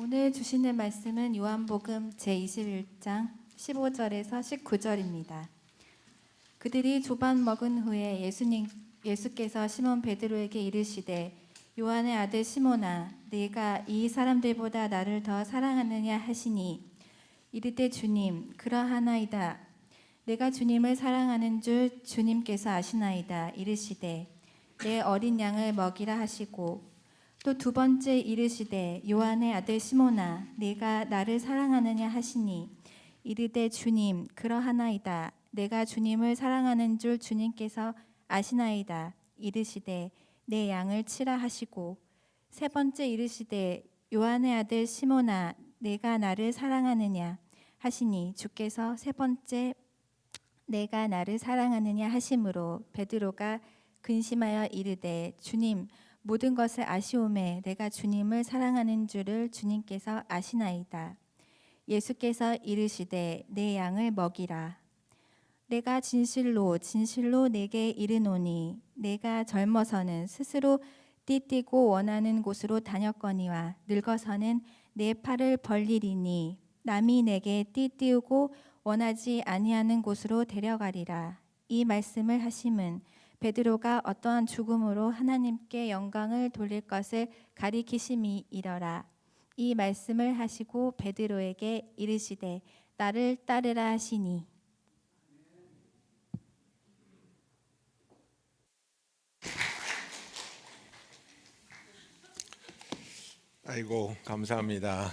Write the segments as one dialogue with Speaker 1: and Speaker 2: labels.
Speaker 1: 오늘 주시는 말씀은 요한복음 제21장 15절에서 19절입니다. 그들이 조반 먹은 후에 예수께서 시몬 베드로에게 이르시되 요한의 아들 시몬아 네가 이 사람들보다 나를 더 사랑하느냐 하시니 이르되 주님 그러하나이다. 내가 주님을 사랑하는 줄 주님께서 아시나이다. 이르시되 내 어린 양을 먹이라 하시고 또 두 번째 이르시되 요한의 아들 시몬아 네가 나를 사랑하느냐 하시니 이르되 주님 그러하나이다. 내가 주님을 사랑하는 줄 주님께서 아시나이다. 이르시되 내 양을 치라 하시고 세 번째 이르시되 요한의 아들 시몬아 내가 나를 사랑하느냐 하시니 주께서 세 번째 내가 나를 사랑하느냐 하심으로 베드로가 근심하여 이르되 주님 모든 것을 아시오매 내가 주님을 사랑하는 줄을 주님께서 아시나이다. 예수께서 이르시되 내 양을 먹이라. 내가 진실로 진실로 내게 이르노니 내가 젊어서는 스스로 띠띠고 원하는 곳으로 다녔거니와 늙어서는 내 팔을 벌리리니 남이 내게 띠띠우고 원하지 아니하는 곳으로 데려가리라. 이 말씀을 하심은 베드로가 어떠한 죽음으로 하나님께 영광을 돌릴 것을 가리키심이니라. 이 말씀을 하시고 베드로에게 이르시되 나를 따르라 하시니.
Speaker 2: 아이고 감사합니다.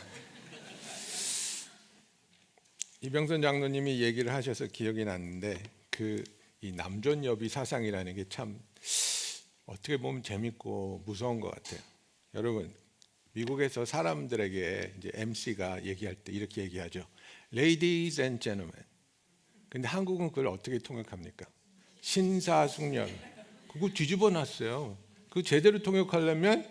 Speaker 2: 이병선 장로님이 얘기를 하셔서 기억이 났는데 이 남존여비 사상이라는 게 참 어떻게 보면 재밌고 무서운 것 같아요. 여러분 미국에서 사람들에게 이제 MC가 얘기할 때 이렇게 얘기하죠. Ladies and gentlemen. 근데 한국은 그걸 어떻게 통역합니까? 신사숙녀. 그거 뒤집어 놨어요. 그 제대로 통역하려면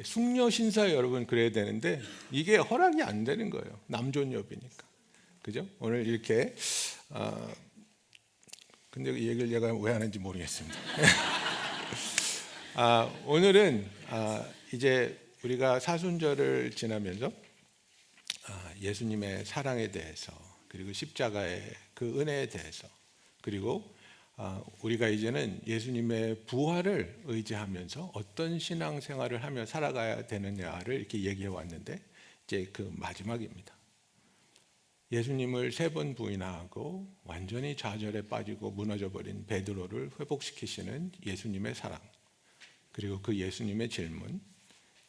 Speaker 2: 숙녀 신사 여러분 그래야 되는데 이게 허락이 안 되는 거예요. 남존여비니까. 그죠? 오늘 이렇게 근데 이 얘기를 제가 왜 하는지 모르겠습니다. 오늘은 이제 우리가 사순절을 지나면서 예수님의 사랑에 대해서 그리고 십자가의 그 은혜에 대해서 그리고 우리가 이제는 예수님의 부활을 의지하면서 어떤 신앙생활을 하며 살아가야 되느냐를 이렇게 얘기해 왔는데 이제 그 마지막입니다. 예수님을 3번 부인하고 완전히 좌절에 빠지고 무너져버린 베드로를 회복시키시는 예수님의 사랑 그리고 그 예수님의 질문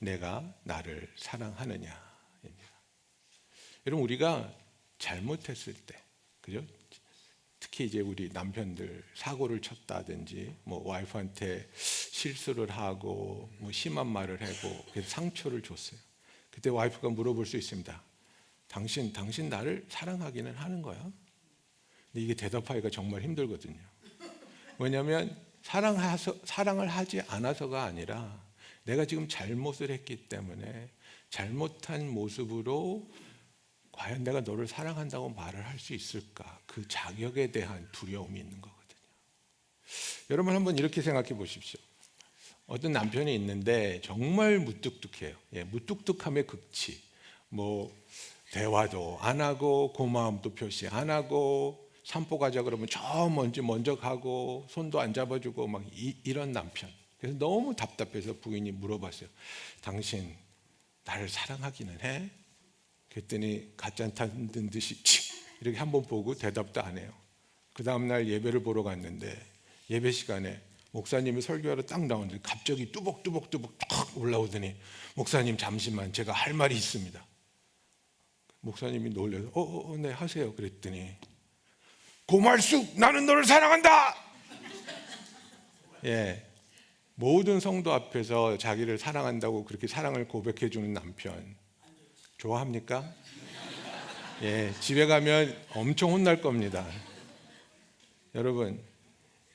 Speaker 2: 내가 나를 사랑하느냐입니다. 여러분 우리가 잘못했을 때 그죠? 특히 이제 우리 남편들 사고를 쳤다든지 뭐 와이프한테 실수를 하고 뭐 심한 말을 하고 그래서 상처를 줬어요. 그때 와이프가 물어볼 수 있습니다. 당신 나를 사랑하기는 하는 거야? 근데 이게 대답하기가 정말 힘들거든요. 왜냐하면 사랑을 하지 않아서가 아니라 내가 지금 잘못을 했기 때문에 잘못한 모습으로 과연 내가 너를 사랑한다고 말을 할 수 있을까? 그 자격에 대한 두려움이 있는 거거든요. 여러분 한번 이렇게 생각해 보십시오. 어떤 남편이 있는데 정말 무뚝뚝해요. 무뚝뚝함의 극치. 뭐 대화도 안 하고 고마움도 표시 안 하고 산보 가자 그러면 저 먼저 가고 손도 안 잡아주고 막 이런 남편. 그래서 너무 답답해서 부인이 물어봤어요. 당신 나를 사랑하기는 해? 그랬더니 가짠탄 든 듯이 이렇게 한번 보고 대답도 안 해요. 그 다음날 예배를 보러 갔는데 예배 시간에 목사님이 설교하러 딱 나오는데 갑자기 뚜벅 탁 올라오더니 목사님 잠시만 제가 할 말이 있습니다. 목사님이 놀라서 네 하세요. 그랬더니 고말숙 나는 너를 사랑한다. 모든 성도 앞에서 자기를 사랑한다고 그렇게 사랑을 고백해 주는 남편 좋아합니까? 집에 가면 엄청 혼날 겁니다. 여러분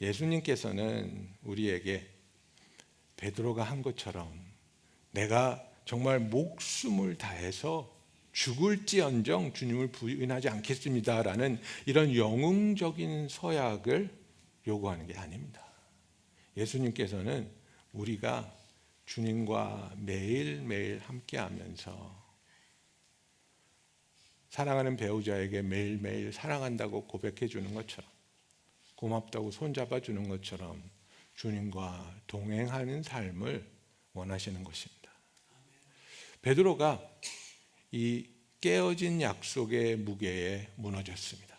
Speaker 2: 예수님께서는 우리에게 베드로가 한 것처럼 내가 정말 목숨을 다해서 죽을지언정 주님을 부인하지 않겠습니다라는 이런 영웅적인 서약을 요구하는 게 아닙니다. 예수님께서는 우리가 주님과 매일매일 함께하면서 사랑하는 배우자에게 매일매일 사랑한다고 고백해 주는 것처럼, 고맙다고 손잡아 주는 것처럼 주님과 동행하는 삶을 원하시는 것입니다. 베드로가 이 깨어진 약속의 무게에 무너졌습니다.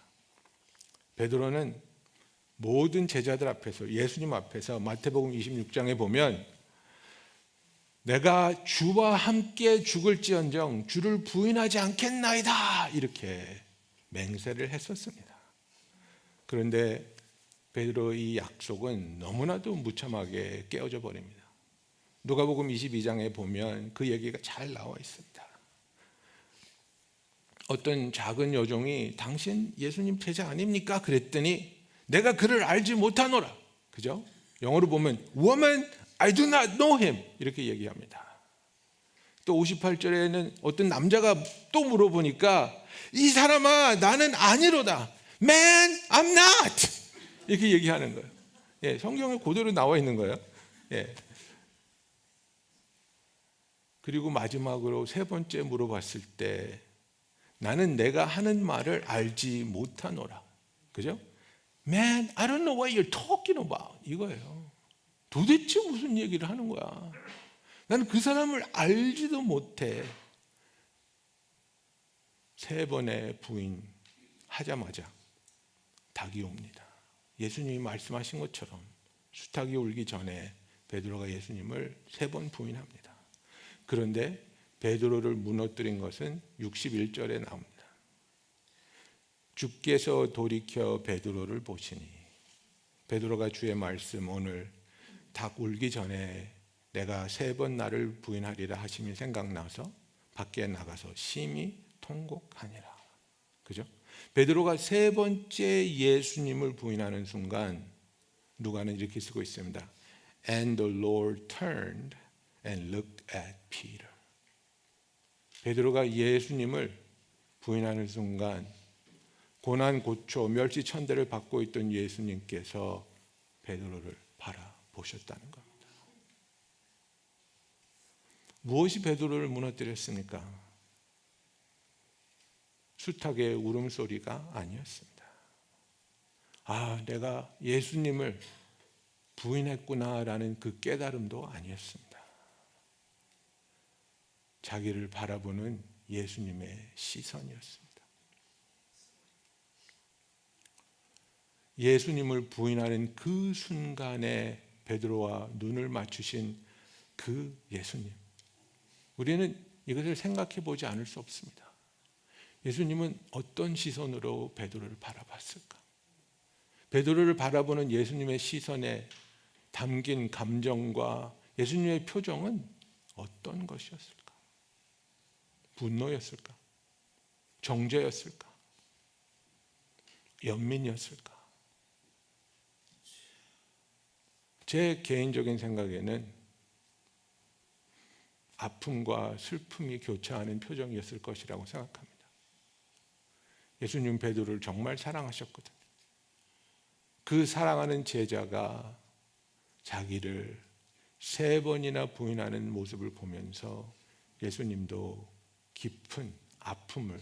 Speaker 2: 베드로는 모든 제자들 앞에서, 예수님 앞에서 마태복음 26장에 보면 내가 주와 함께 죽을지언정 주를 부인하지 않겠나이다 이렇게 맹세를 했었습니다. 그런데 베드로의 이 약속은 너무나도 무참하게 깨어져 버립니다. 누가복음 22장에 보면 그 얘기가 잘 나와 있습니다. 어떤 작은 여종이 당신 예수님 제자 아닙니까? 그랬더니 내가 그를 알지 못하노라. 그죠? 영어로 보면 Woman, I do not know him 이렇게 얘기합니다. 또 58절에는 어떤 남자가 또 물어보니까 이 사람아 나는 아니로다. Man, I'm not 이렇게 얘기하는 거예요. 예, 성경에 그대로 나와 있는 거예요. 예. 그리고 마지막으로 세 번째 물어봤을 때 나는 내가 하는 말을 알지 못하노라. 그죠? Man, I don't know what you're talking about 이거예요. 도대체 무슨 얘기를 하는 거야? 나는 그 사람을 알지도 못해. 세 번의 부인하자마자 닭이 옵니다. 예수님이 말씀하신 것처럼 수탉이 울기 전에 베드로가 예수님을 세 번 부인합니다. 그런데 베드로를 무너뜨린 것은 61절에 나옵니다. 주께서 돌이켜 베드로를 보시니, 베드로가 주의 말씀 오늘 닭 울기 전에 내가 세 번 나를 부인하리라 하심이 생각나서 밖에 나가서 심히 통곡하니라. 그죠? 베드로가 세 번째 예수님을 부인하는 순간 누가는 이렇게 쓰고 있습니다. And the Lord turned and looked at Peter. 베드로가 예수님을 부인하는 순간 고난 고초 멸시천대를 받고 있던 예수님께서 베드로를 바라보셨다는 겁니다. 무엇이 베드로를 무너뜨렸습니까? 수탉의 울음소리가 아니었습니다. 아, 내가 예수님을 부인했구나라는 그 깨달음도 아니었습니다. 자기를 바라보는 예수님의 시선이었습니다. 예수님을 부인하는 그 순간에 베드로와 눈을 맞추신 그 예수님, 우리는 이것을 생각해 보지 않을 수 없습니다. 예수님은 어떤 시선으로 베드로를 바라봤을까? 베드로를 바라보는 예수님의 시선에 담긴 감정과 예수님의 표정은 어떤 것이었을까? 분노였을까? 정죄였을까? 연민이었을까? 제 개인적인 생각에는 아픔과 슬픔이 교차하는 표정이었을 것이라고 생각합니다. 예수님 베드로를 정말 사랑하셨거든요. 그 사랑하는 제자가 자기를 세 번이나 부인하는 모습을 보면서 예수님도 깊은 아픔을,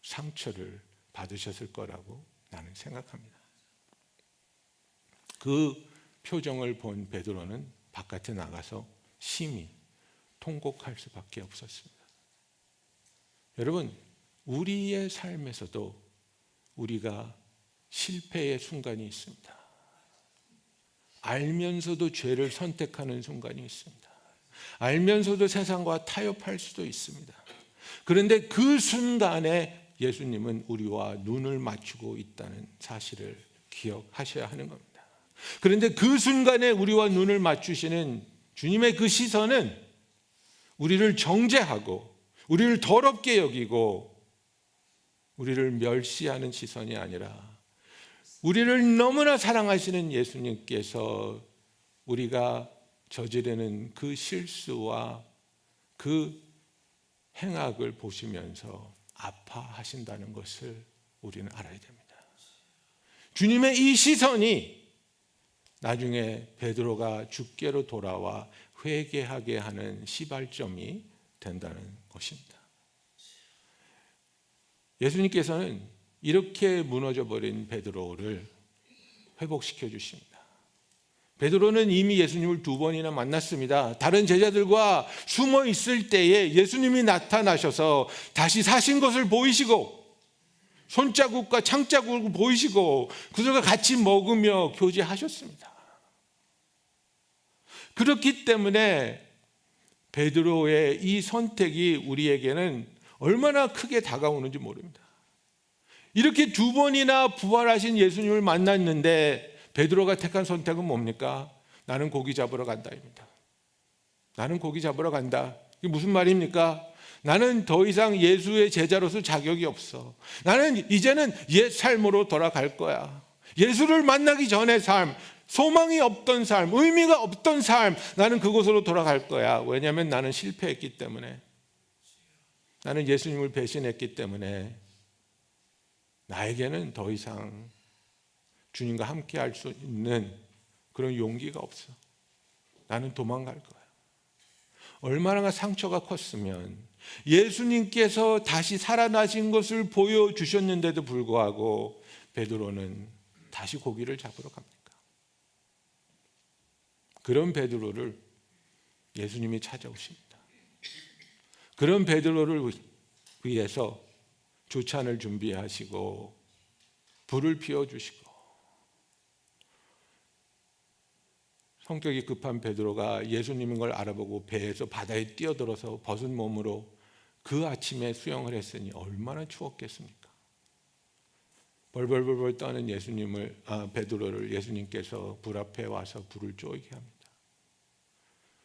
Speaker 2: 상처를 받으셨을 거라고 나는 생각합니다. 그 표정을 본 베드로는 바깥에 나가서 심히 통곡할 수밖에 없었습니다. 여러분, 우리의 삶에서도 우리가 실패의 순간이 있습니다. 알면서도 죄를 선택하는 순간이 있습니다. 알면서도 세상과 타협할 수도 있습니다. 그런데 그 순간에 예수님은 우리와 눈을 맞추고 있다는 사실을 기억하셔야 하는 겁니다. 그런데 그 순간에 우리와 눈을 맞추시는 주님의 그 시선은 우리를 정죄하고 우리를 더럽게 여기고 우리를 멸시하는 시선이 아니라 우리를 너무나 사랑하시는 예수님께서 우리가 저지르는 그 실수와 그 행악을 보시면서 아파하신다는 것을 우리는 알아야 됩니다. 주님의 이 시선이 나중에 베드로가 주께로 돌아와 회개하게 하는 시발점이 된다는 것입니다. 예수님께서는 이렇게 무너져 버린 베드로를 회복시켜 주십니다. 베드로는 이미 예수님을 2번이나 만났습니다. 다른 제자들과 숨어 있을 때에 예수님이 나타나셔서 다시 사신 것을 보이시고 손자국과 창자국을 보이시고 그들과 같이 먹으며 교제하셨습니다. 그렇기 때문에 베드로의 이 선택이 우리에게는 얼마나 크게 다가오는지 모릅니다. 이렇게 2번이나 부활하신 예수님을 만났는데 베드로가 택한 선택은 뭡니까? 나는 고기 잡으러 간다입니다. 나는 고기 잡으러 간다. 이게 무슨 말입니까? 나는 더 이상 예수의 제자로서 자격이 없어. 나는 이제는 옛 삶으로 돌아갈 거야. 예수를 만나기 전의 삶, 소망이 없던 삶, 의미가 없던 삶, 나는 그곳으로 돌아갈 거야. 왜냐하면 나는 실패했기 때문에, 나는 예수님을 배신했기 때문에 나에게는 더 이상 주님과 함께 할 수 있는 그런 용기가 없어. 나는 도망갈 거야. 얼마나 상처가 컸으면 예수님께서 다시 살아나신 것을 보여주셨는데도 불구하고 베드로는 다시 고기를 잡으러 갑니까? 그런 베드로를 예수님이 찾아오십니다. 그런 베드로를 위해서 조찬을 준비하시고 불을 피워주시고, 성격이 급한 베드로가 예수님인 걸 알아보고 배에서 바다에 뛰어들어서 벗은 몸으로 그 아침에 수영을 했으니 얼마나 추웠겠습니까? 벌벌벌벌 떠는 베드로를 예수님께서 불 앞에 와서 불을 쪼이게 합니다.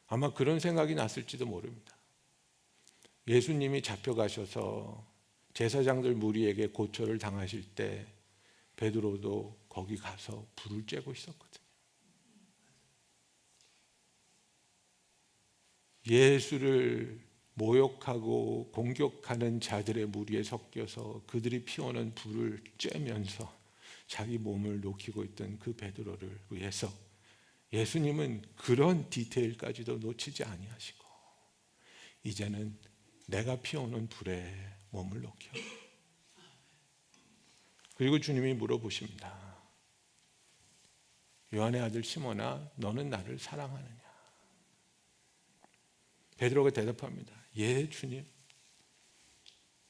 Speaker 2: 아마 그런 생각이 났을지도 모릅니다. 예수님이 잡혀가셔서 제사장들 무리에게 고초를 당하실 때 베드로도 거기 가서 불을 쬐고 있었거든요. 예수를 모욕하고 공격하는 자들의 무리에 섞여서 그들이 피우는 불을 쬐면서 자기 몸을 녹이고 있던 그 베드로를 위해서 예수님은 그런 디테일까지도 놓치지 아니하시고 이제는 내가 피우는 불에 몸을 녹여. 그리고 주님이 물어보십니다. 요한의 아들 시몬아, 너는 나를 사랑하느냐? 베드로가 대답합니다. 예, 주님.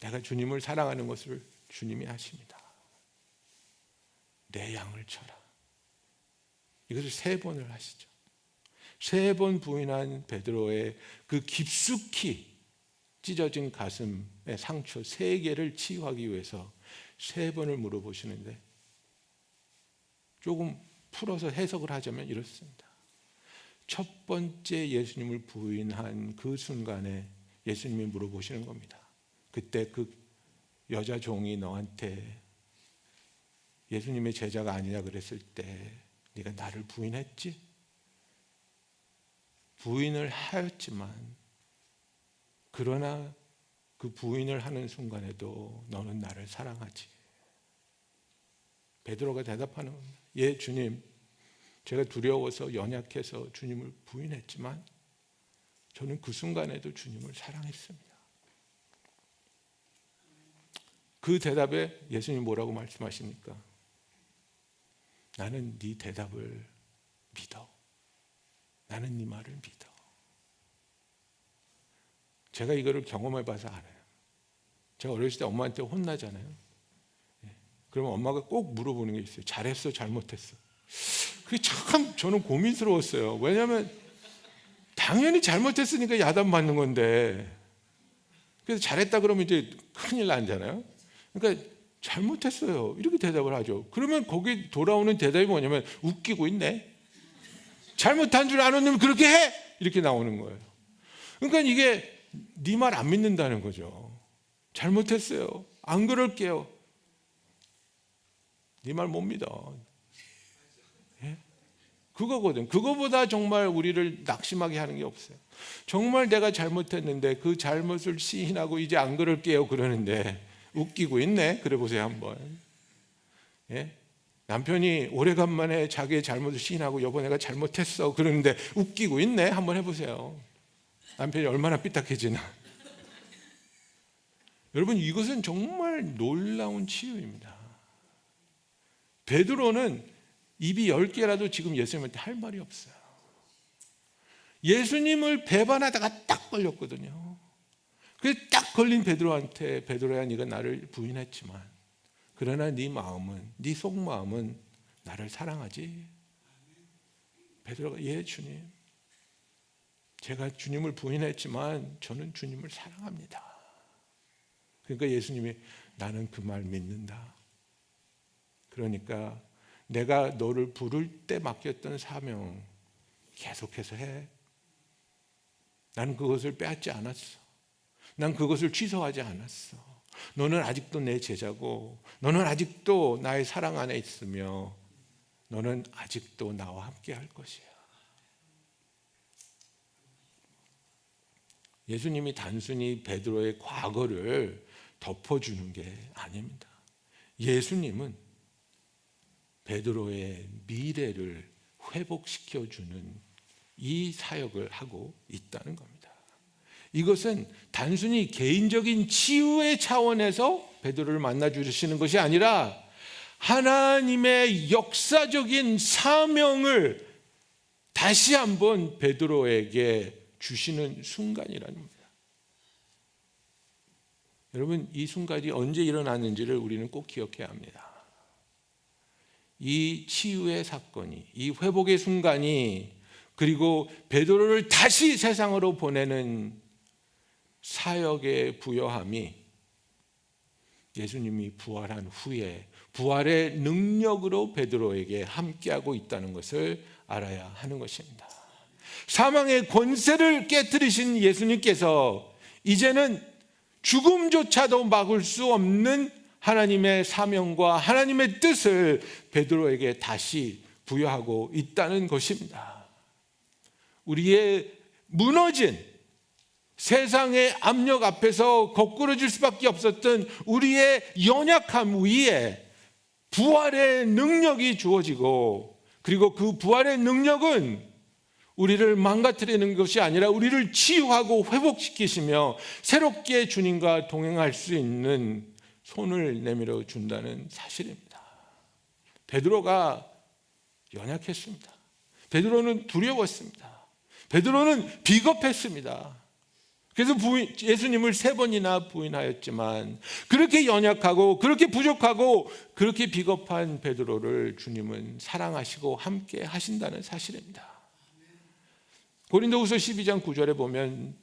Speaker 2: 내가 주님을 사랑하는 것을 주님이 아십니다. 내 양을 쳐라. 이것을 3번을 하시죠. 3번 부인한 베드로의 그 깊숙이 찢어진 가슴의 상처 3개를 치유하기 위해서 3번을 물어보시는데, 조금 풀어서 해석을 하자면 이렇습니다. 첫 번째 예수님을 부인한 그 순간에 예수님이 물어보시는 겁니다. 그때 그 여자 종이 너한테 예수님의 제자가 아니냐 그랬을 때 네가 나를 부인했지? 부인을 하였지만 그러나 그 부인을 하는 순간에도 너는 나를 사랑하지. 베드로가 대답하는 겁니다. 예, 주님. 제가 두려워서 연약해서 주님을 부인했지만 저는 그 순간에도 주님을 사랑했습니다. 그 대답에 예수님이 뭐라고 말씀하십니까? 나는 네 대답을 믿어. 나는 네 말을 믿어. 제가 이거를 경험해 봐서 알아요. 제가 어렸을 때 엄마한테 혼나잖아요. 그러면 엄마가 꼭 물어보는 게 있어요. 잘했어, 잘못했어. 그게 참 저는 고민스러웠어요. 왜냐하면 당연히 잘못했으니까 야단맞는 건데, 그래서 잘했다 그러면 이제 큰일 나잖아요. 그러니까 잘못했어요 이렇게 대답을 하죠. 그러면 거기 돌아오는 대답이 뭐냐면 웃기고 있네. 잘못한 줄 아는 그렇게 해 이렇게 나오는 거예요. 그러니까 이게 네 말 안 믿는다는 거죠. 잘못했어요, 안 그럴게요. 네 말 못 믿어. 예? 그거거든. 그거보다 정말 우리를 낙심하게 하는 게 없어요. 정말 내가 잘못했는데 그 잘못을 시인하고 이제 안 그럴게요 그러는데 웃기고 있네. 그래 보세요 한번. 예? 남편이 오래간만에 자기의 잘못을 시인하고 여보 내가 잘못했어 그러는데 웃기고 있네. 한번 해보세요. 남편이 얼마나 삐딱해지나. 여러분, 이것은 정말 놀라운 치유입니다. 베드로는 입이 10개라도 지금 예수님한테 할 말이 없어요. 예수님을 배반하다가 딱 걸렸거든요. 그래서 딱 걸린 베드로한테, 베드로야, 네가 나를 부인했지만 그러나 네 마음은, 네 속마음은 나를 사랑하지? 베드로가, 예 주님, 제가 주님을 부인했지만 저는 주님을 사랑합니다. 그러니까 예수님이, 나는 그 말 믿는다. 그러니까 내가 너를 부를 때 맡겼던 사명 계속해서 해. 나는 그것을 빼앗지 않았어. 난 그것을 취소하지 않았어. 너는 아직도 내 제자고, 너는 아직도 나의 사랑 안에 있으며, 너는 아직도 나와 함께 할 것이야. 예수님이 단순히 베드로의 과거를 덮어주는 게 아닙니다. 예수님은 베드로의 미래를 회복시켜주는 이 사역을 하고 있다는 겁니다. 이것은 단순히 개인적인 치유의 차원에서 베드로를 만나 주시는 것이 아니라 하나님의 역사적인 사명을 다시 한번 베드로에게 주시는 순간이라는 겁니다. 여러분, 이 순간이 언제 일어났는지를 우리는 꼭 기억해야 합니다. 이 치유의 사건이, 이 회복의 순간이, 그리고 베드로를 다시 세상으로 보내는 사역의 부여함이 예수님이 부활한 후에 부활의 능력으로 베드로에게 함께하고 있다는 것을 알아야 하는 것입니다. 사망의 권세를 깨뜨리신 예수님께서 이제는 죽음조차도 막을 수 없는 하나님의 사명과 하나님의 뜻을 베드로에게 다시 부여하고 있다는 것입니다. 우리의 무너진 세상의 압력 앞에서 거꾸러질 수밖에 없었던 우리의 연약함 위에 부활의 능력이 주어지고, 그리고 그 부활의 능력은 우리를 망가뜨리는 것이 아니라 우리를 치유하고 회복시키시며 새롭게 주님과 동행할 수 있는 손을 내밀어 준다는 사실입니다. 베드로가 연약했습니다. 베드로는 두려웠습니다. 베드로는 비겁했습니다. 그래서 예수님을 3번이나 부인하였지만, 그렇게 연약하고 그렇게 부족하고 그렇게 비겁한 베드로를 주님은 사랑하시고 함께 하신다는 사실입니다. 고린도후서 12장 9절에 보면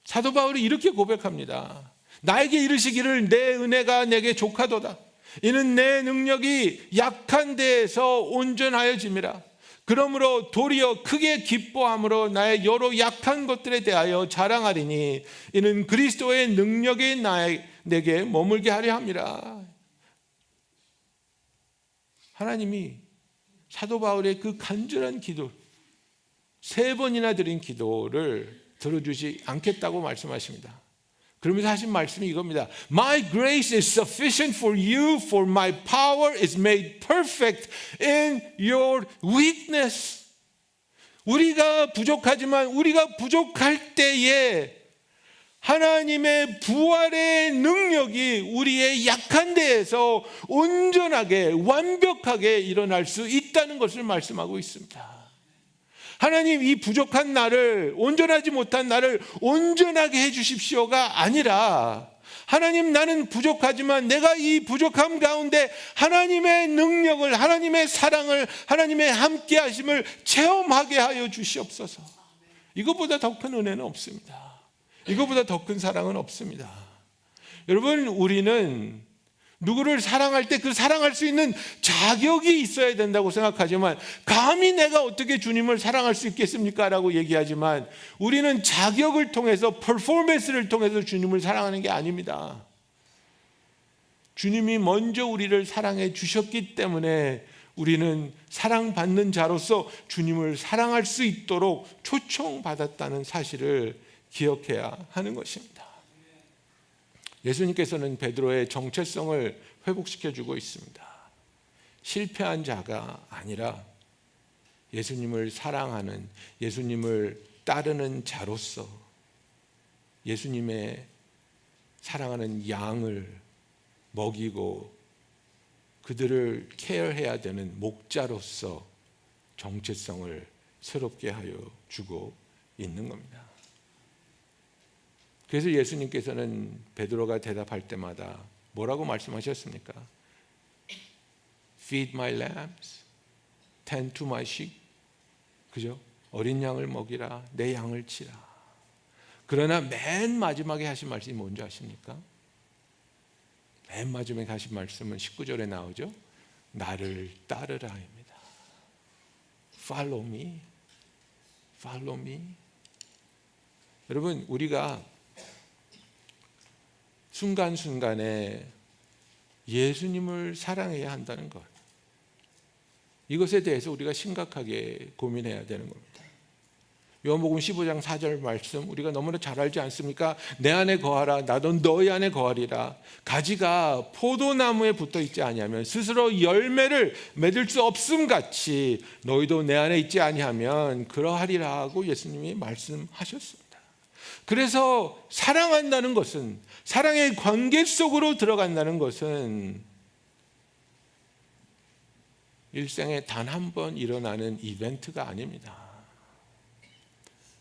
Speaker 2: 사도 바울이 이렇게 고백합니다. 나에게 이르시기를 내 은혜가 내게 족하도다. 이는 내 능력이 약한 데에서 온전하여짐이라. 그러므로 도리어 크게 기뻐함으로 나의 여러 약한 것들에 대하여 자랑하리니 이는 그리스도의 능력이 내게 머물게 하려 함이라. 하나님이 사도 바울의 그 간절한 기도, 3번이나 드린 기도를 들어주지 않겠다고 말씀하십니다. 그러면서 하신 말씀이 이겁니다. My grace is sufficient for you, for my power is made perfect in your weakness. 우리가 부족하지만 우리가 부족할 때에 하나님의 부활의 능력이 우리의 약한 데에서 온전하게 완벽하게 일어날 수 있다는 것을 말씀하고 있습니다. 하나님, 이 부족한 나를, 온전하지 못한 나를 온전하게 해주십시오가 아니라, 하나님, 나는 부족하지만 내가 이 부족함 가운데 하나님의 능력을, 하나님의 사랑을, 하나님의 함께하심을 체험하게 하여 주시옵소서. 이것보다 더 큰 은혜는 없습니다. 이것보다 더 큰 사랑은 없습니다. 여러분, 우리는 누구를 사랑할 때 그 사랑할 수 있는 자격이 있어야 된다고 생각하지만, 감히 내가 어떻게 주님을 사랑할 수 있겠습니까? 라고 얘기하지만, 우리는 자격을 통해서, 퍼포먼스를 통해서 주님을 사랑하는 게 아닙니다. 주님이 먼저 우리를 사랑해 주셨기 때문에 우리는 사랑받는 자로서 주님을 사랑할 수 있도록 초청받았다는 사실을 기억해야 하는 것입니다. 예수님께서는 베드로의 정체성을 회복시켜주고 있습니다. 실패한 자가 아니라 예수님을 사랑하는, 예수님을 따르는 자로서 예수님의 사랑하는 양을 먹이고 그들을 케어해야 되는 목자로서 정체성을 새롭게 하여 주고 있는 겁니다. 그래서 예수님께서는 베드로가 대답할 때마다 뭐라고 말씀하셨습니까? Feed my lambs, tend to my sheep. 그죠? 어린 양을 먹이라, 내 양을 치라. 그러나 맨 마지막에 하신 말씀이 뭔지 아십니까? 맨 마지막에 하신 말씀은 19절에 나오죠. 나를 따르라입니다. Follow me, follow me. 여러분, 우리가 순간순간에 예수님을 사랑해야 한다는 것, 이것에 대해서 우리가 심각하게 고민해야 되는 겁니다. 요한복음 15장 4절 말씀 우리가 너무나 잘 알지 않습니까? 내 안에 거하라, 나도 너희 안에 거하리라. 가지가 포도나무에 붙어 있지 아니하면 스스로 열매를 맺을 수 없음 같이 너희도 내 안에 있지 아니하면 그러하리라 하고 예수님이 말씀하셨습니다. 그래서 사랑한다는 것은, 사랑의 관계 속으로 들어간다는 것은 일생에 단 한 번 일어나는 이벤트가 아닙니다.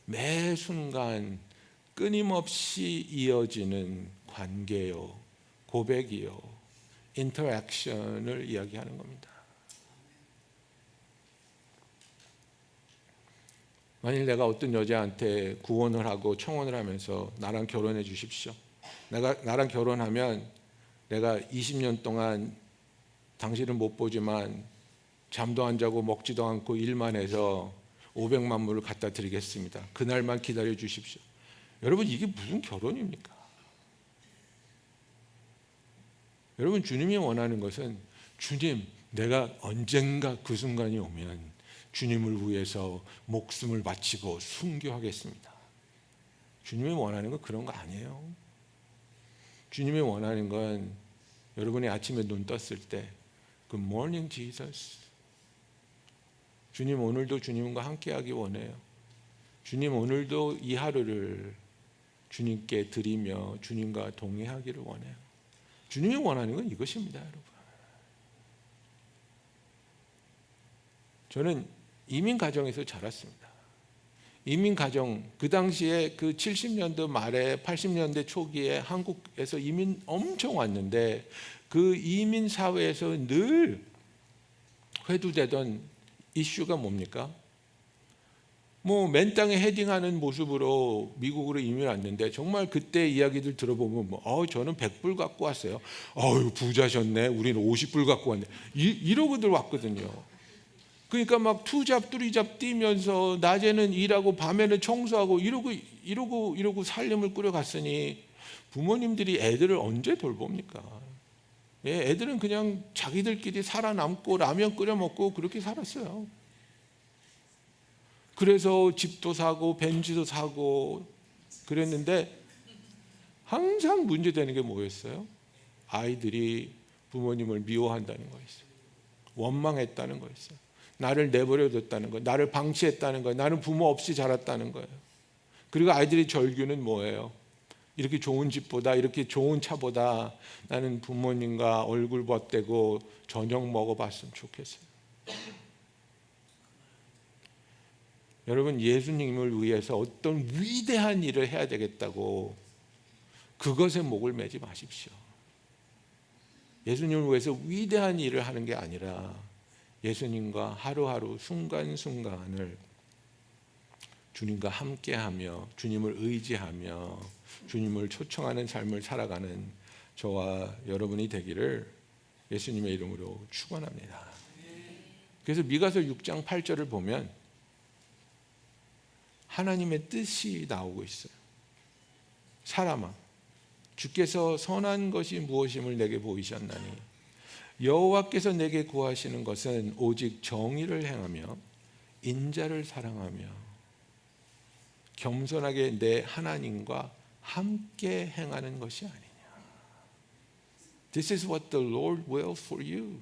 Speaker 2: 매 순간 끊임없이 이어지는 관계요, 고백이요, 인터랙션을 이야기하는 겁니다. 만일 내가 어떤 여자한테 구원을 하고 청혼을 하면서 나랑 결혼해 주십시오. 나랑 결혼하면 내가 20년 동안 당신을 못 보지만 잠도 안 자고 먹지도 않고 일만 해서 500만 불을 갖다 드리겠습니다. 그날만 기다려 주십시오. 여러분, 이게 무슨 결혼입니까? 여러분, 주님이 원하는 것은, 주님, 내가 언젠가 그 순간이 오면 주님을 위해서 목숨을 바치고 순교하겠습니다. 주님이 원하는 건 그런 거 아니에요. 주님이 원하는 건 여러분이 아침에 눈 떴을 때 Good morning, Jesus. 주님, 오늘도 주님과 함께하기 원해요. 주님, 오늘도 이 하루를 주님께 드리며 주님과 동행하기를 원해요. 주님이 원하는 건 이것입니다, 여러분. 저는 이민 가정에서 자랐습니다. 이민 가정, 그 당시에 그 70년대 말에 80년대 초기에 한국에서 이민 엄청 왔는데 그 이민 사회에서 늘 회두되던 이슈가 뭡니까? 맨 땅에 헤딩하는 모습으로 미국으로 이민 왔는데 정말 그때 이야기들 들어보면 저는 100불 갖고 왔어요. 부자셨네. 우리는 50불 갖고 왔네. 이러고들 왔거든요. 그러니까 막 투잡 뚜리잡 뛰면서 낮에는 일하고 밤에는 청소하고 이러고 살림을 꾸려갔으니 부모님들이 애들을 언제 돌봅니까? 애들은 그냥 자기들끼리 살아남고 라면 끓여 먹고 그렇게 살았어요. 그래서 집도 사고 벤츠도 사고 그랬는데 항상 문제되는 게 뭐였어요? 아이들이 부모님을 미워한다는 거였어요. 원망했다는 거였어요. 나를 내버려뒀다는 거예요. 나를 방치했다는 거예요. 나는 부모 없이 자랐다는 거예요. 그리고 아이들의 절규는 뭐예요? 이렇게 좋은 집보다, 이렇게 좋은 차보다 나는 부모님과 얼굴 벗대고 저녁 먹어봤으면 좋겠어요. 여러분, 예수님을 위해서 어떤 위대한 일을 해야 되겠다고 그것에 목을 매지 마십시오. 예수님을 위해서 위대한 일을 하는 게 아니라 예수님과 하루하루 순간순간을 주님과 함께하며 주님을 의지하며 주님을 초청하는 삶을 살아가는 저와 여러분이 되기를 예수님의 이름으로 축원합니다. 그래서 미가서 6장 8절을 보면 하나님의 뜻이 나오고 있어요. 사람아, 주께서 선한 것이 무엇임을 내게 보이셨나니 여호와께서 내게 구하시는 것은 오직 정의를 행하며 인자를 사랑하며 겸손하게 내 하나님과 함께 행하는 것이 아니냐. This is what the Lord wills for you,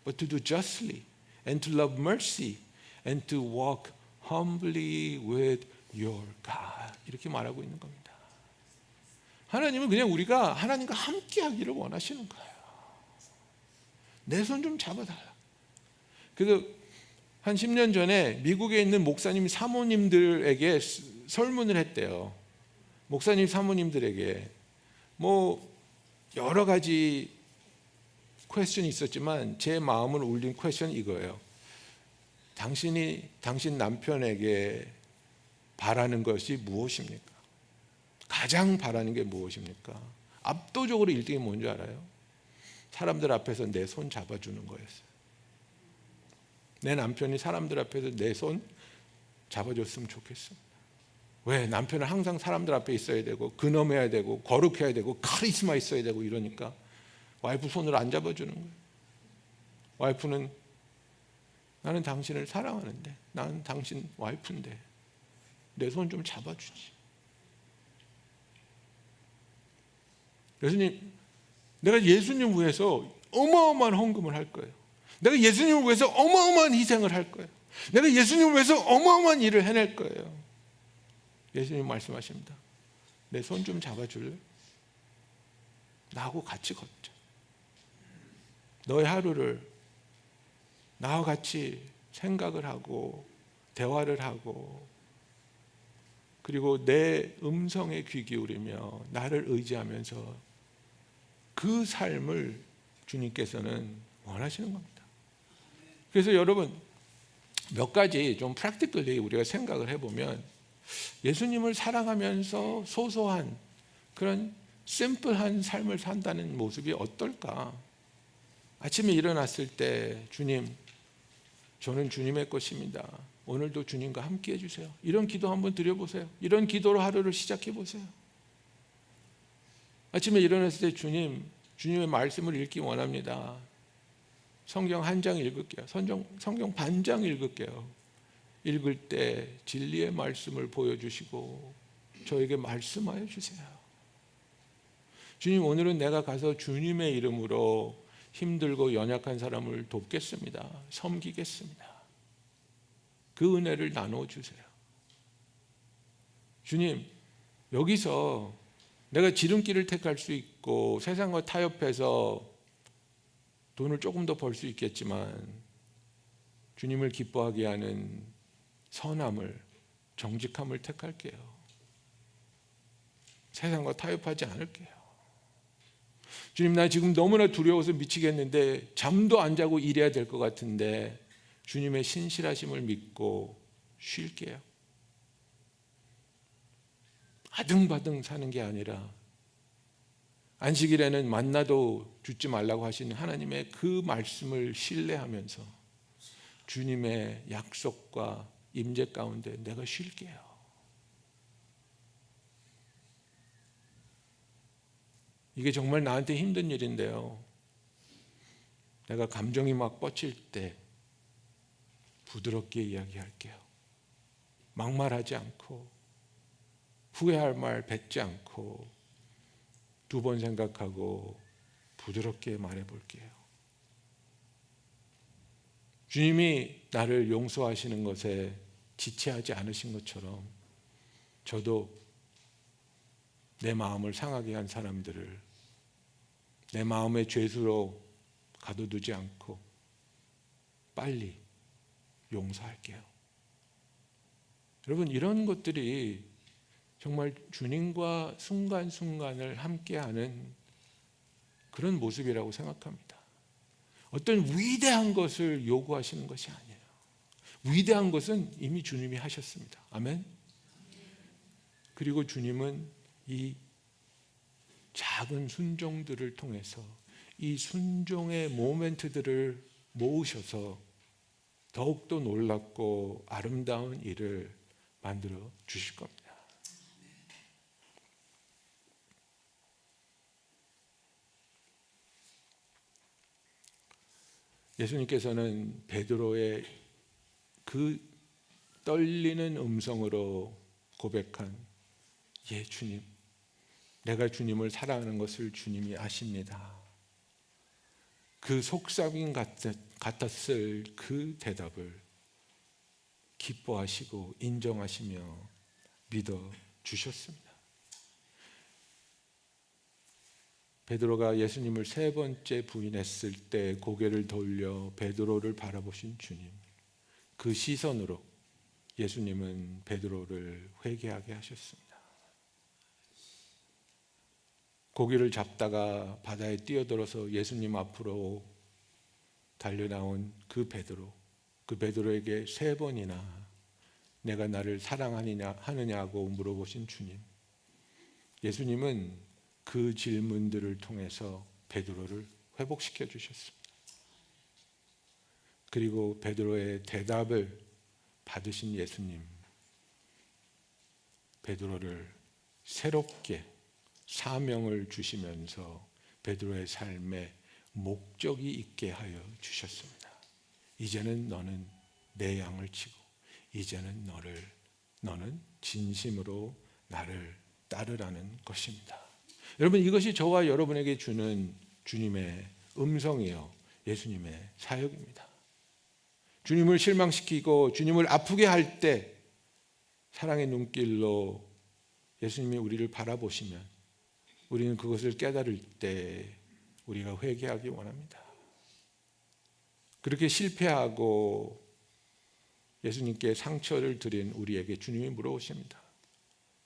Speaker 2: but to do justly and to love mercy and to walk humbly with your God. 이렇게 말하고 있는 겁니다. 하나님은 그냥 우리가 하나님과 함께 하기를 원하시는 거예요. 내 손 좀 잡아달라. 그래서 한 10년 전에 미국에 있는 목사님 사모님들에게 설문을 했대요. 목사님 사모님들에게 뭐 여러 가지 퀘스천이 있었지만 제 마음을 울린 퀘스천이 이거예요. 당신 남편에게 바라는 것이 무엇입니까? 가장 바라는 게 무엇입니까? 압도적으로 1등이 뭔지 알아요? 사람들 앞에서 내 손 잡아주는 거였어요. 내 남편이 사람들 앞에서 내 손 잡아줬으면 좋겠습니다. 왜? 남편은 항상 사람들 앞에 있어야 되고 근엄해야 되고 거룩해야 되고 카리스마 있어야 되고 이러니까 와이프 손을 안 잡아주는 거예요. 와이프는 나는 당신을 사랑하는데, 나는 당신 와이프인데 내 손 좀 잡아주지. 예수님, 내가 예수님 위해서 어마어마한 헌금을 할 거예요. 내가 예수님을 위해서 어마어마한 희생을 할 거예요. 내가 예수님을 위해서 어마어마한 일을 해낼 거예요. 예수님 말씀하십니다. 내 손 좀 잡아줄래? 나하고 같이 걷자. 너의 하루를 나와 같이 생각을 하고 대화를 하고 그리고 내 음성에 귀 기울이며 나를 의지하면서 그 삶을 주님께서는 원하시는 겁니다. 그래서 여러분 몇 가지 좀 프랙티컬리 우리가 생각을 해보면 예수님을 사랑하면서 소소한 그런 심플한 삶을 산다는 모습이 어떨까? 아침에 일어났을 때 주님, 저는 주님의 것입니다. 오늘도 주님과 함께 해주세요. 이런 기도 한번 드려보세요. 이런 기도로 하루를 시작해보세요. 아침에 일어났을 때 주님, 주님의 말씀을 읽기 원합니다. 성경 한 장 읽을게요. 성경 반장 읽을게요. 읽을 때 진리의 말씀을 보여주시고 저에게 말씀하여 주세요. 주님, 오늘은 내가 가서 주님의 이름으로 힘들고 연약한 사람을 돕겠습니다. 섬기겠습니다. 그 은혜를 나눠주세요. 주님, 여기서 내가 지름길을 택할 수 있고 세상과 타협해서 돈을 조금 더 벌 수 있겠지만 주님을 기뻐하게 하는 선함을, 정직함을 택할게요. 세상과 타협하지 않을게요. 주님, 나 지금 너무나 두려워서 미치겠는데 잠도 안 자고 일해야 될 것 같은데 주님의 신실하심을 믿고 쉴게요. 아등바등 사는 게 아니라 안식일에는 만나도 줍지 말라고 하시는 하나님의 그 말씀을 신뢰하면서 주님의 약속과 임재 가운데 내가 쉴게요. 이게 정말 나한테 힘든 일인데요. 내가 감정이 막 뻗칠 때 부드럽게 이야기할게요. 막말하지 않고 후회할 말 뱉지 않고 두 번 생각하고 부드럽게 말해볼게요. 주님이 나를 용서하시는 것에 지체하지 않으신 것처럼 저도 내 마음을 상하게 한 사람들을 내 마음의 죄수로 가둬두지 않고 빨리 용서할게요. 여러분, 이런 것들이 정말 주님과 순간순간을 함께하는 그런 모습이라고 생각합니다. 어떤 위대한 것을 요구하시는 것이 아니에요. 위대한 것은 이미 주님이 하셨습니다. 아멘. 그리고 주님은 이 작은 순종들을 통해서 이 순종의 모멘트들을 모으셔서 더욱더 놀랍고 아름다운 일을 만들어 주실 겁니다. 예수님께서는 베드로의 그 떨리는 음성으로 고백한 예 주님, 내가 주님을 사랑하는 것을 주님이 아십니다. 그 속삭임 같았을 그 대답을 기뻐하시고 인정하시며 믿어 주셨습니다. 베드로가 예수님을 3번째 부인했을 때 고개를 돌려 베드로를 바라보신 주님, 그 시선으로 예수님은 베드로를 회개하게 하셨습니다. 고기를 잡다가 바다에 뛰어들어서 예수님 앞으로 달려나온 그 베드로에게 3번이나 내가 나를 사랑하느냐고 물어보신 주님, 예수님은 그 질문들을 통해서 베드로를 회복시켜 주셨습니다. 그리고 베드로의 대답을 받으신 예수님, 베드로를 새롭게 사명을 주시면서 베드로의 삶에 목적이 있게 하여 주셨습니다. 이제는 너는 내 양을 치고 이제는 너는 진심으로 나를 따르라는 것입니다. 여러분, 이것이 저와 여러분에게 주는 주님의 음성이요, 예수님의 사역입니다. 주님을 실망시키고 주님을 아프게 할 때 사랑의 눈길로 예수님이 우리를 바라보시면 우리는 그것을 깨달을 때 우리가 회개하기 원합니다. 그렇게 실패하고 예수님께 상처를 드린 우리에게 주님이 물어보십니다.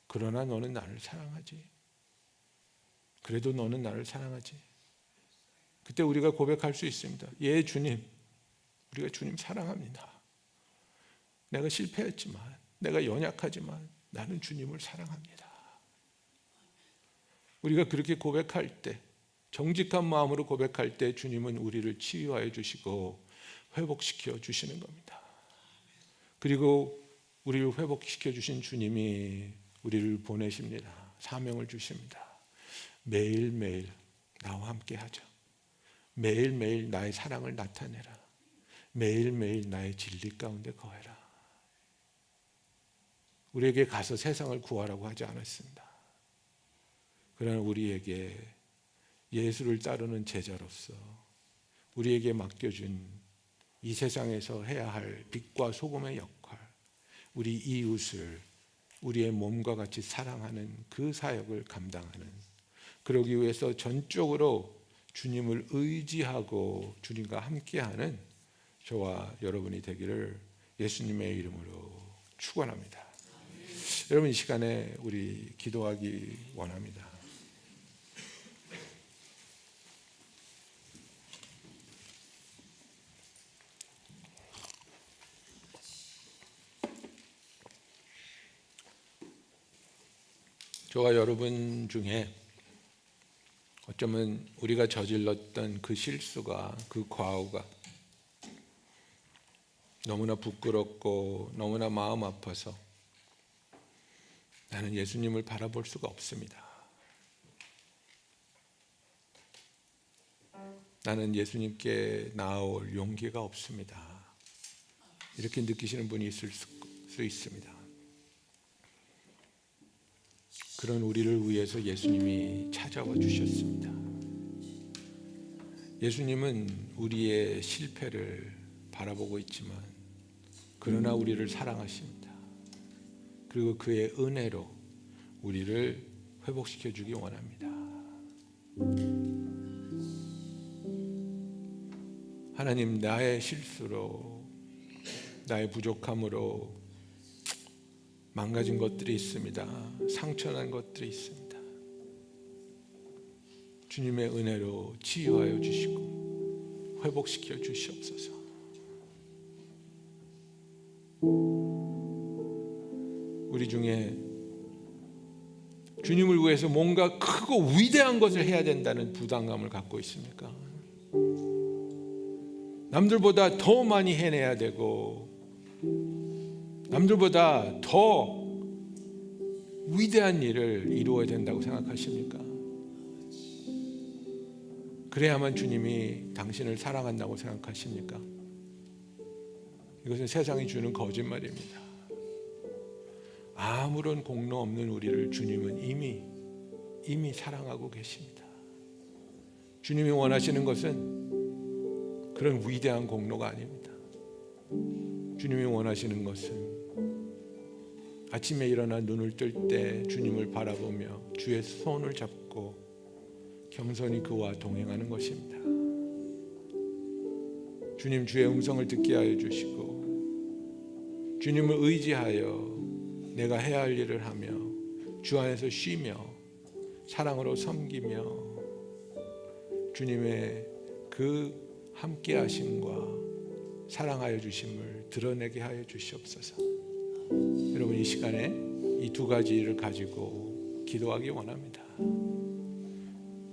Speaker 2: 그러나 너는 나를 사랑하지? 그래도 너는 나를 사랑하지? 그때 우리가 고백할 수 있습니다. 예, 주님, 우리가 주님 사랑합니다. 내가 실패했지만, 내가 연약하지만 나는 주님을 사랑합니다. 우리가 그렇게 고백할 때, 정직한 마음으로 고백할 때 주님은 우리를 치유하여 주시고 회복시켜 주시는 겁니다. 그리고 우리를 회복시켜 주신 주님이 우리를 보내십니다. 사명을 주십니다. 매일매일 나와 함께 하자. 매일매일 나의 사랑을 나타내라. 매일매일 나의 진리 가운데 거해라. 우리에게 가서 세상을 구하라고 하지 않았습니다. 그러나 우리에게 예수를 따르는 제자로서 우리에게 맡겨준 이 세상에서 해야 할 빛과 소금의 역할, 우리 이웃을 우리의 몸과 같이 사랑하는 그 사역을 감당하는, 그러기 위해서 전적으로 주님을 의지하고 주님과 함께하는 저와 여러분이 되기를 예수님의 이름으로 축원합니다. 여러분, 이 시간에 우리 기도하기 원합니다. 저와 여러분 중에 어쩌면 우리가 저질렀던 그 실수가, 그 과오가 너무나 부끄럽고 너무나 마음 아파서 나는 예수님을 바라볼 수가 없습니다. 나는 예수님께 나아올 용기가 없습니다. 이렇게 느끼시는 분이 있을 수 있습니다. 그런 우리를 위해서 예수님이 찾아와 주셨습니다. 예수님은 우리의 실패를 바라보고 있지만 그러나 우리를 사랑하십니다. 그리고 그의 은혜로 우리를 회복시켜 주기 원합니다. 하나님, 나의 실수로, 나의 부족함으로 망가진 것들이 있습니다. 상처난 것들이 있습니다. 주님의 은혜로 치유하여 주시고 회복시켜 주시옵소서. 우리 중에 주님을 위해서 뭔가 크고 위대한 것을 해야 된다는 부담감을 갖고 있습니까? 남들보다 더 많이 해내야 되고 남들보다 더 위대한 일을 이루어야 된다고 생각하십니까? 그래야만 주님이 당신을 사랑한다고 생각하십니까? 이것은 세상이 주는 거짓말입니다. 아무런 공로 없는 우리를 주님은 이미 사랑하고 계십니다. 주님이 원하시는 것은 그런 위대한 공로가 아닙니다. 주님이 원하시는 것은 아침에 일어나 눈을 뜰 때 주님을 바라보며 주의 손을 잡고 겸손히 그와 동행하는 것입니다. 주님 주의 음성을 듣게 하여 주시고 주님을 의지하여 내가 해야 할 일을 하며 주 안에서 쉬며 사랑으로 섬기며 주님의 그 함께 하심과 사랑하여 주심을 드러내게 하여 주시옵소서. 여러분 이 시간에 이 두 가지를 가지고 기도하기 원합니다.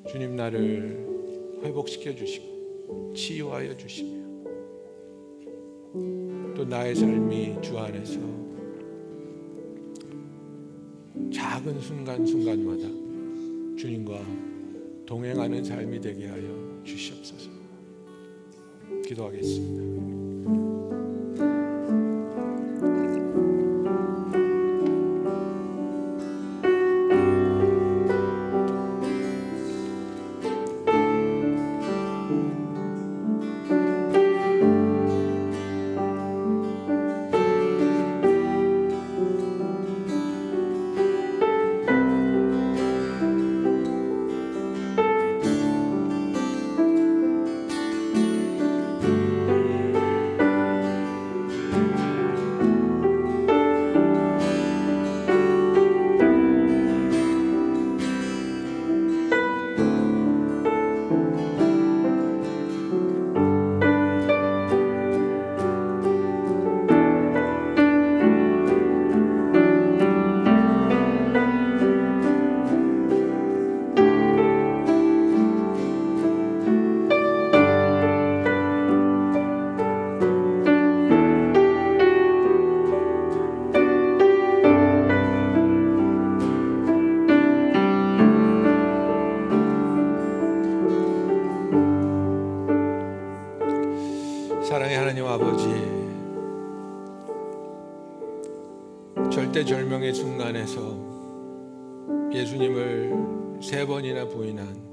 Speaker 2: 주님 나를 회복시켜 주시고 치유하여 주시며 또 나의 삶이 주 안에서 작은 순간순간마다 주님과 동행하는 삶이 되게 하여 주시옵소서. 기도하겠습니다. 사랑의 하나님 아버지, 절대절명의 순간에서 예수님을 3번이나 부인한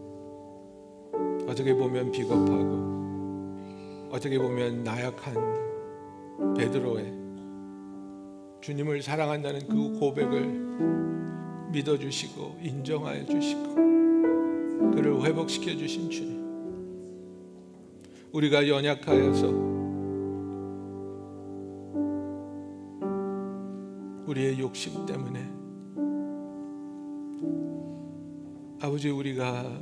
Speaker 2: 어떻게 보면 비겁하고 어떻게 보면 나약한 베드로의 주님을 사랑한다는 그 고백을 믿어주시고 인정하여 주시고 그를 회복시켜 주신 주님, 우리가 연약하여서 우리의 욕심 때문에 아버지 우리가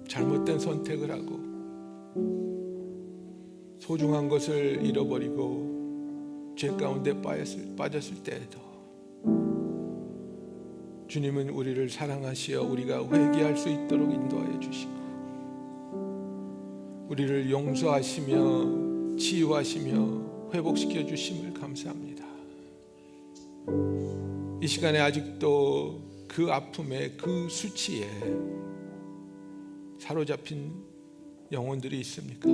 Speaker 2: 잘못된 선택을 하고 소중한 것을 잃어버리고 죄 가운데 빠졌을 때에도 주님은 우리를 사랑하시어 우리가 회개할 수 있도록 인도하여 주시고 우리를 용서하시며 치유하시며 회복시켜 주심을 감사합니다. 이 시간에 아직도 그 아픔의 그 수치에 사로잡힌 영혼들이 있습니까?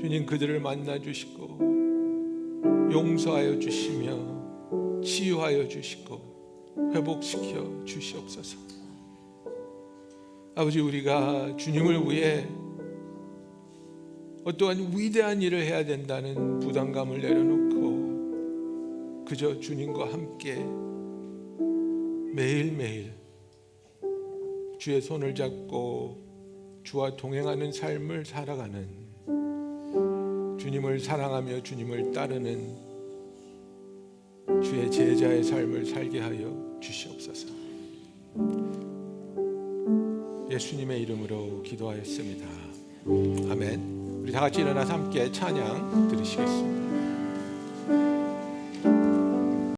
Speaker 2: 주님 그들을 만나 주시고 용서하여 주시며 치유하여 주시고 회복시켜 주시옵소서. 아버지 우리가 주님을 위해 어떠한 위대한 일을 해야 된다는 부담감을 내려놓고 그저 주님과 함께 매일매일 주의 손을 잡고 주와 동행하는 삶을 살아가는 주님을 사랑하며 주님을 따르는 주의 제자의 삶을 살게 하여 주시옵소서. 예수님의 이름으로 기도하였습니다. 아멘. 우리 다 같이 일어나서 함께 찬양 드리시겠습니다.